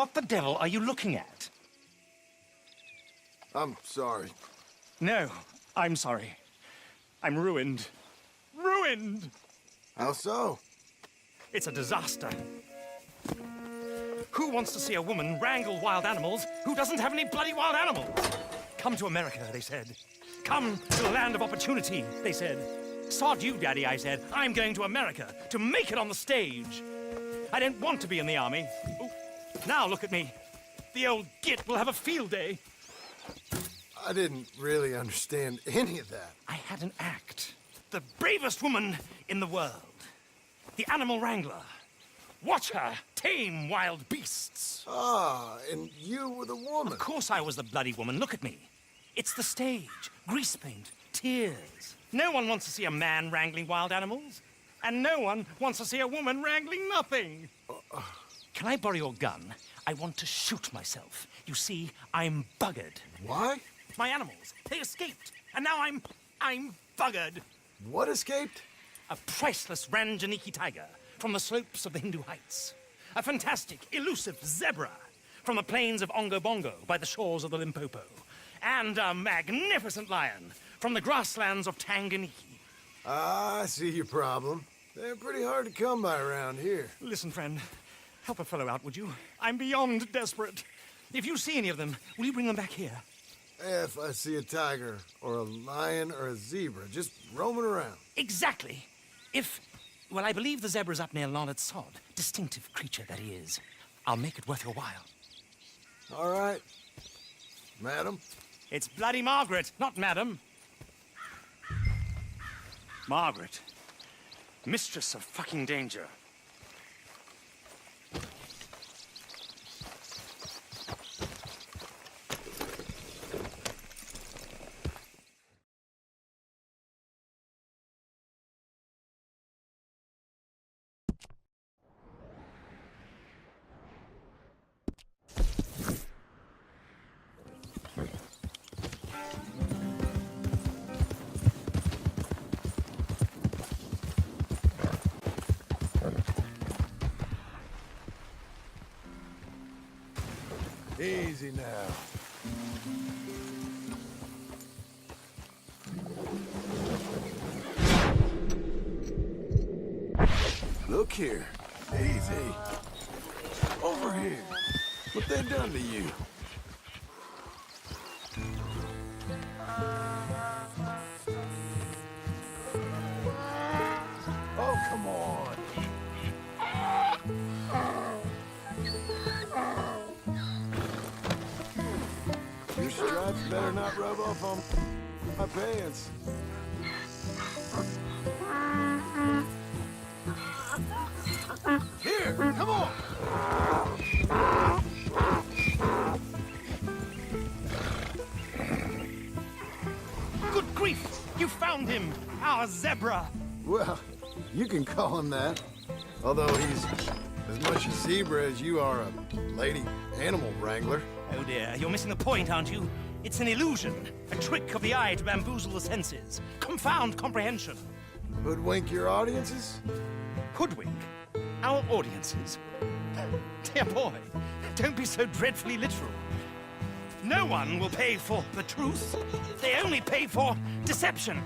What the devil are you looking at? I'm sorry. No, I'm sorry. I'm ruined. Ruined! How so? It's a disaster. Who wants to see a woman wrangle wild animals who doesn't have any bloody wild animals? Come to America, they said. Come to the land of opportunity, they said. Sod you, Daddy, I said. I'm going to America to make it on the stage. I don't want to be in the army. Oh, now look at me. The old git will have a field day. I didn't really understand any of that. I had an act. The bravest woman in the world. The animal wrangler. Watch her tame wild beasts. Ah, and you were the woman. Of course I was the bloody woman. Look at me. It's the stage. Grease paint. Tears. No one wants to see a man wrangling wild animals. And no one wants to see a woman wrangling nothing. Can I borrow your gun? I want to shoot myself. You see, I'm buggered. Why? My animals, they escaped. And now I'm buggered. What escaped? A priceless Ranjaniki tiger from the slopes of the Hindu Heights. A fantastic, elusive zebra from the plains of Ongo Bongo by the shores of the Limpopo. And a magnificent lion from the grasslands of Tanganyika. Ah, I see your problem. They're pretty hard to come by around here. Listen, friend, help a fellow out, would you? I'm beyond desperate. If you see any of them, will you bring them back here? If I see a tiger, or a lion, or a zebra, just roaming around. Exactly. Well, I believe the zebra's up near Larned Sod. Distinctive creature that he is. I'll make it worth your while. All right. Madam? It's bloody Margaret, not Madam. Margaret. Mistress of fucking danger. Easy now. Look here. Easy. Over here. What they done to you? Oh, come on. Your stripes better not rub off on my pants. Here, come on! Good grief! You found him! Our zebra! Well, you can call him that. Although he's as much a zebra as you are a lady animal wrangler. Oh dear, you're missing the point, aren't you? It's an illusion, a trick of the eye to bamboozle the senses, confound comprehension. Hoodwink your audiences? Hoodwink our audiences? Dear boy, don't be so dreadfully literal. No one will pay for the truth. They only pay for deception.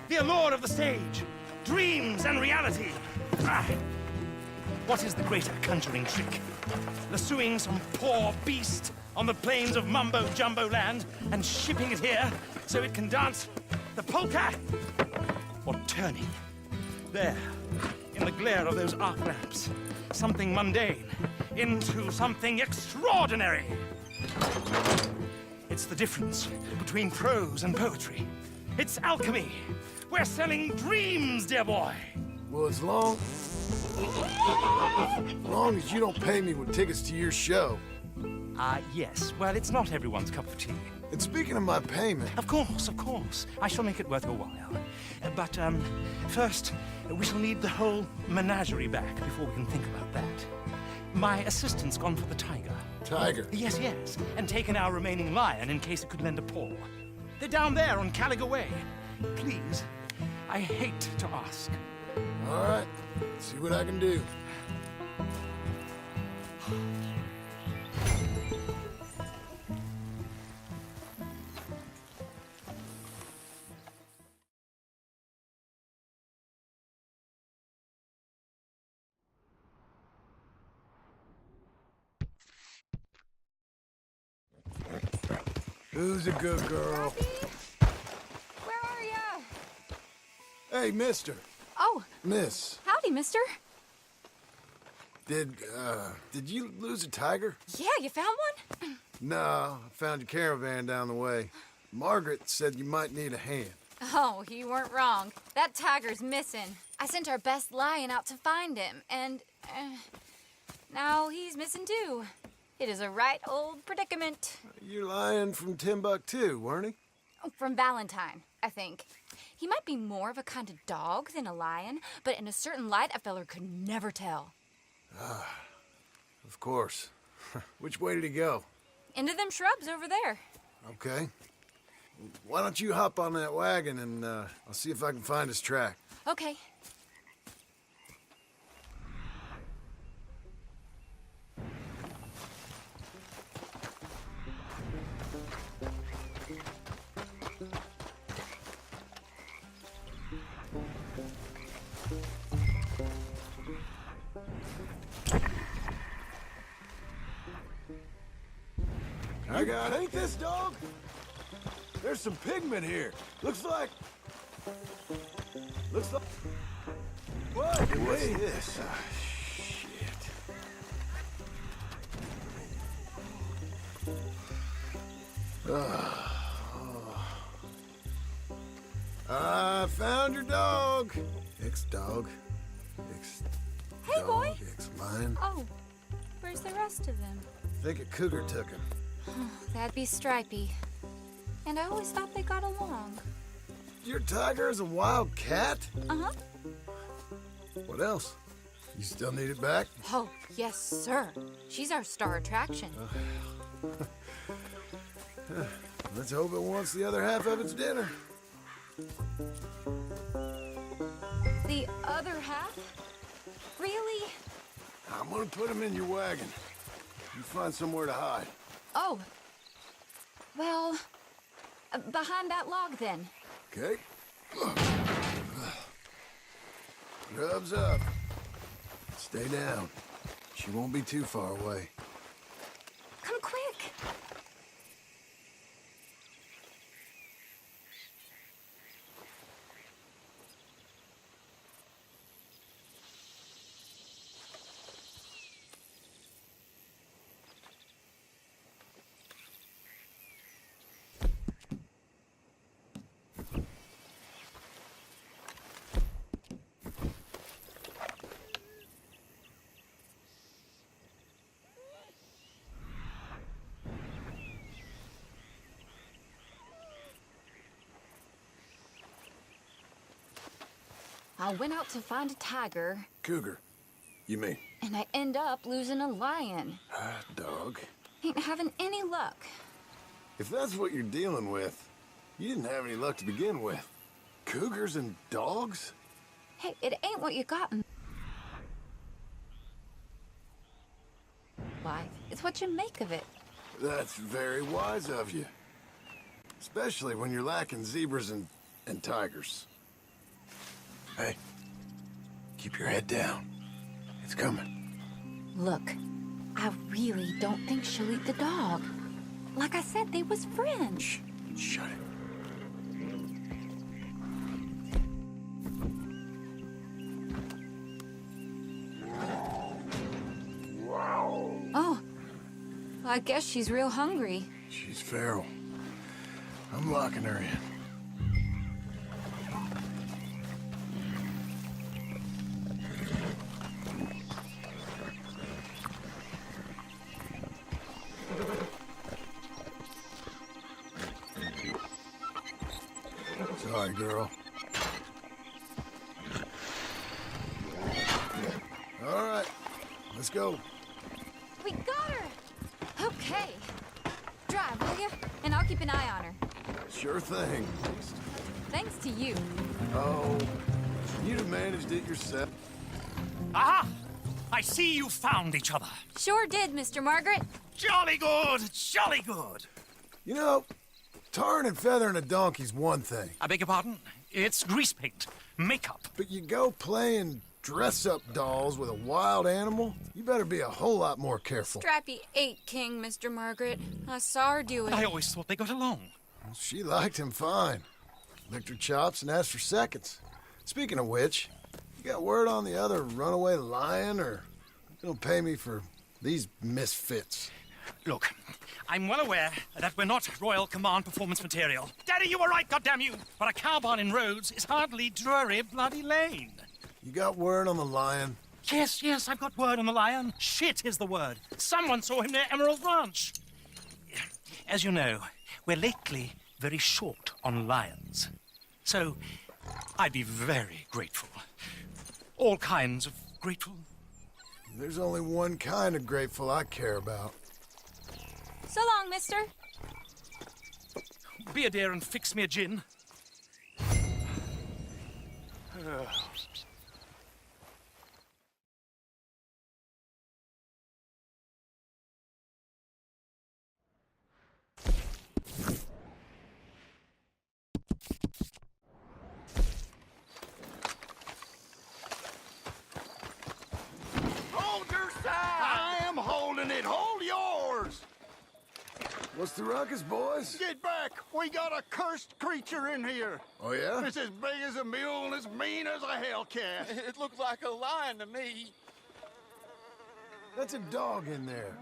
The allure of the stage, dreams and reality. What is the greater conjuring trick? Lassoing some poor beast on the plains of mumbo-jumbo land and shipping it here so it can dance the polka? Or turning, there, in the glare of those arc lamps, something mundane into something extraordinary? It's the difference between prose and poetry. It's alchemy. We're selling dreams, dear boy. Well, as long as you don't pay me with tickets to your show. Yes. Well, it's not everyone's cup of tea. And speaking of my payment... Of course, of course. I shall make it worth your while. But, first, we shall need the whole menagerie back before we can think about that. My assistant's gone for the tiger. Tiger? Yes, yes. And taken our remaining lion in case it could lend a paw. They're down there on Caliga Way. Please, I hate to ask. All right. See what I can do. Who's a good girl? Happy? Where are ya? Hey, mister. Oh, Miss. howdy, mister. Did you lose a tiger? Yeah, you found one? No, I found your caravan down the way. Margaret said you might need a hand. Oh, you weren't wrong. That tiger's missing. I sent our best lion out to find him, and now he's missing too. It is a right old predicament. You're lying from Timbuktu, weren't he? From Valentine, I think. He might be more of a kind of dog than a lion, but in a certain light, a feller could never tell. Of course. Which way did he go? Into them shrubs over there. Okay. Why don't you hop on that wagon and I'll see if I can find his track. Okay. I got ain't this dog? There's some pigment here. Looks like. What? What's this? Ah, shit. I found your dog. Ex-dog. Hey, boy. Ex-lion. Oh, where's the rest of them? Think a cougar took him. That'd be Stripey. And I always thought they got along. Your tiger is a wild cat? Uh-huh. What else? You still need it back? Oh, yes, sir. She's our star attraction. Let's hope it wants the other half of its dinner. The other half? Really? I'm gonna put him in your wagon. You find somewhere to hide. Oh. Well, behind that log, then. Okay? Grub's up. Stay down. She won't be too far away. Come quick. I went out to find a tiger, Cougar, you mean? and I end up losing a lion. Dog. Ain't having any luck. If that's what you're dealing with, you didn't have any luck to begin with. Cougars and dogs? Hey, it ain't what you got in life. It's what you make of it. That's very wise of you. Especially when you're lacking zebras and tigers. Hey, keep your head down. It's coming. Look, I really don't think she'll eat the dog. Like I said, they was friends. Shh, shut it. Oh, well, I guess she's real hungry. She's feral. I'm locking her in. Sorry, girl. All right, let's go. We got her! Okay. Drive, will you? And I'll keep an eye on her. Sure thing. Thanks to you. Oh, you'd have managed it yourself. Aha! I see you found each other. Sure did, Mr. Margaret. Jolly good, jolly good. You know, tarring and feathering a donkey's one thing, I beg your pardon? It's grease paint, makeup. but you go playing dress-up dolls with a wild animal, you better be a whole lot more careful. Strappy ate King, Mr. Margaret. I saw her do it. I always thought they got along. Well, she liked him fine. Licked her chops and asked for seconds. Speaking of which, you got word on the other runaway lion, or you gonna pay me for these misfits? Look, I'm well aware that we're not Royal Command performance material. Daddy, you were right, goddamn you! But a cow barn in Rhodes is hardly Drury Bloody Lane. You got word on the lion? Yes, I've got word on the lion. Shit is the word. Someone saw him near Emerald Ranch. As you know, we're lately very short on lions. So, I'd be very grateful. All kinds of grateful. There's only one kind of grateful I care about. So long, mister. Be a dear and fix me a gin. Hold your side! I am holding it. Hold yours! What's the ruckus, boys? Get back! We got a cursed creature in here. Oh, yeah? It's as big as a mule and as mean as a hellcat. It looks like a lion to me. That's a dog in there.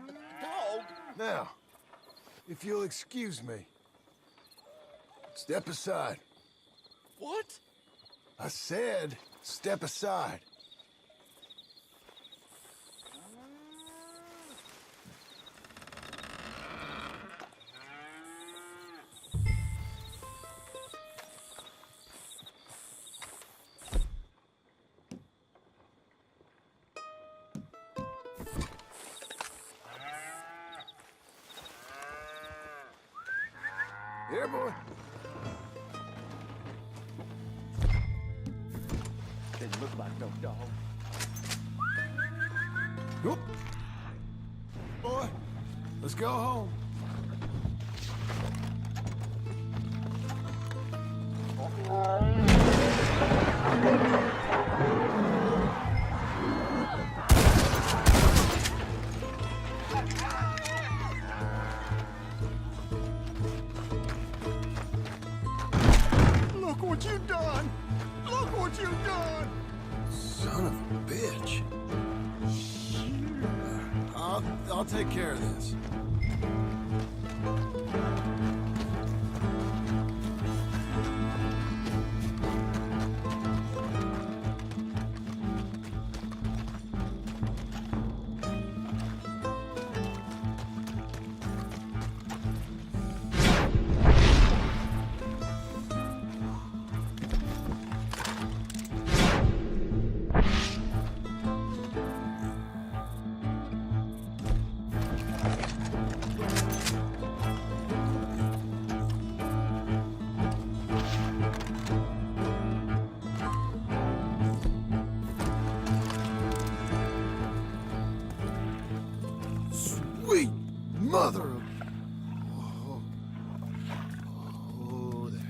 Dog? Now, if you'll excuse me. Step aside. What? I said, step aside. Here, boy. Didn't look like no dog. Whoop. Boy, let's go home. Look what you done! Look what you done! Son of a bitch. I'll take care of this. Sweet mother of... Oh, there.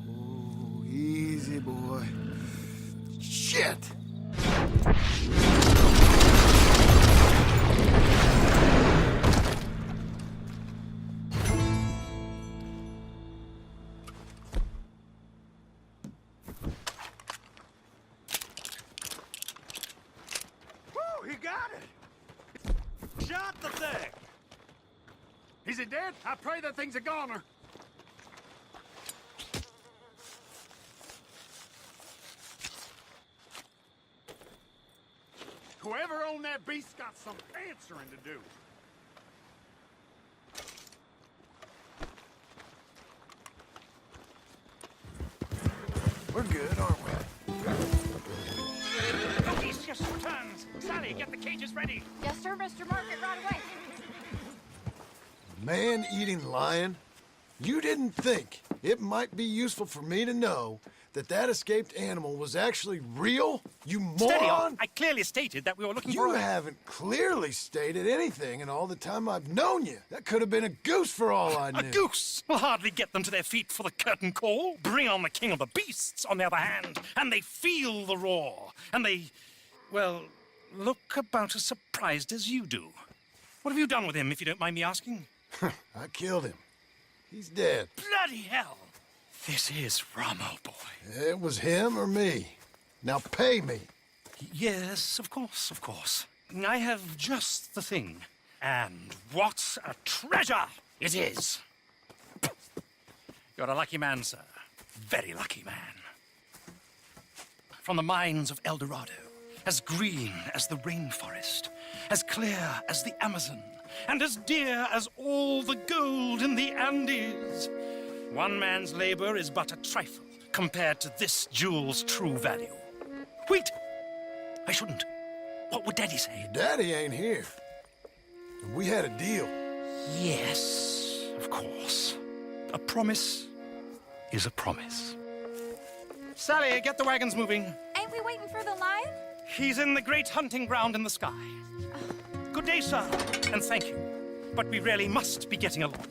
Oh, easy, boy. Shit! Whew, he got it! Shot the thing! Is it dead? I pray that thing's a goner. Whoever owned that beast got some answering to do. We're good, aren't we? Odysseus returns. Sally, get the cages ready. Yes, sir, Mr. Margaret, right away. Man-eating lion? You didn't think it might be useful for me to know that escaped animal was actually real? You moron! Steady on. I clearly stated that we were looking for You a... haven't clearly stated anything in all the time I've known you. That could have been a goose for all I knew. A goose will hardly get them to their feet for the curtain call. Bring on the king of the beasts, on the other hand, and they feel the roar. And they, well, look about as surprised as you do. What have you done with him, if you don't mind me asking? I killed him. He's dead. Bloody hell! This is rum, old boy. It was him or me. Now pay me. Yes, of course, of course. I have just the thing. And what a treasure it is! You're a lucky man, sir. Very lucky man. From the mines of El Dorado, as green as the rainforest, as clear as the Amazon, and as dear as all the gold in the Andes. One man's labor is but a trifle compared to this jewel's true value. Wait! I shouldn't. What would Daddy say? Daddy ain't here. We had a deal. Yes, of course. A promise is a promise. Sally, get the wagons moving. Ain't we waiting for the lion? He's in the great hunting ground in the sky. Good day, sir, and thank you. But we really must be getting along.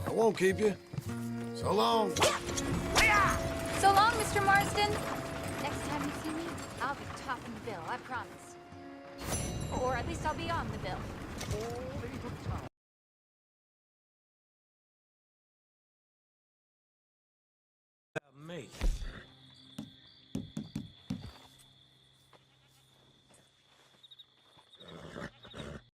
I won't keep you. So long. So long, Mr. Marsden. Next time you see me, I'll be topping the bill, I promise. Or at least I'll be on the bill. Me.